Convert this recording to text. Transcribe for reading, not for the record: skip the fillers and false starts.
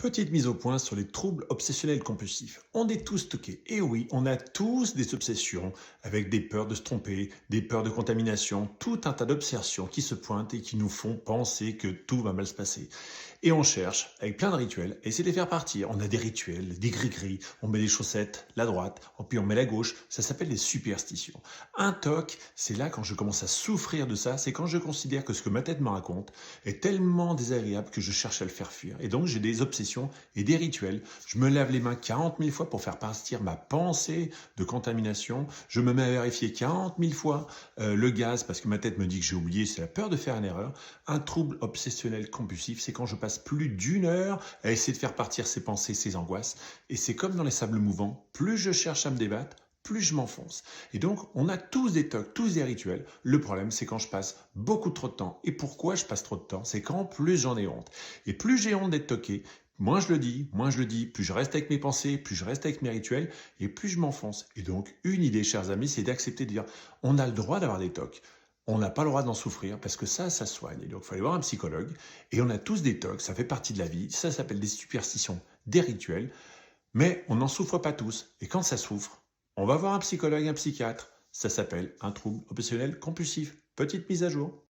Petite mise au point sur les troubles obsessionnels compulsifs. On est tous stockés. Et oui, on a tous des obsessions avec des peurs de se tromper, des peurs de contamination, tout un tas d'obsessions qui se pointent et qui nous font penser que tout va mal se passer. Et on cherche, avec plein de rituels, à essayer de les faire partir. On a des rituels, des gris-gris, on met les chaussettes, la droite, puis on met la gauche. Ça s'appelle les superstitions. Un TOC, c'est là quand je commence à souffrir de ça, c'est quand je considère que ce que ma tête me raconte est tellement désagréable que je cherche à le faire fuir. Et donc j'ai des obsessions et des rituels. Je me lave les mains 40 000 fois pour faire partir ma pensée de contamination. Je me mets à vérifier 40 000 fois le gaz parce que ma tête me dit que j'ai oublié, c'est la peur de faire une erreur. Un trouble obsessionnel compulsif, c'est quand je passe plus d'une heure à essayer de faire partir ses pensées, ses angoisses. Et c'est comme dans les sables mouvants, plus je cherche à me débattre, plus je m'enfonce. Et donc, on a tous des tocs, tous des rituels. Le problème, c'est quand je passe beaucoup trop de temps. Et pourquoi je passe trop de temps? C'est quand plus j'en ai honte. Et plus j'ai honte d'être toqué, moins je le dis, plus je reste avec mes pensées, plus je reste avec mes rituels, et plus je m'enfonce. Et donc, une idée, chers amis, c'est d'accepter de dire, on a le droit d'avoir des tocs. On n'a pas le droit d'en souffrir parce que ça soigne. Et donc, il faut aller voir un psychologue. Et on a tous des tocs, ça fait partie de la vie. Ça s'appelle des superstitions, des rituels. Mais on n'en souffre pas tous. Et quand ça souffre, on va voir un psychologue, un psychiatre. Ça s'appelle un trouble obsessionnel compulsif. Petite mise à jour.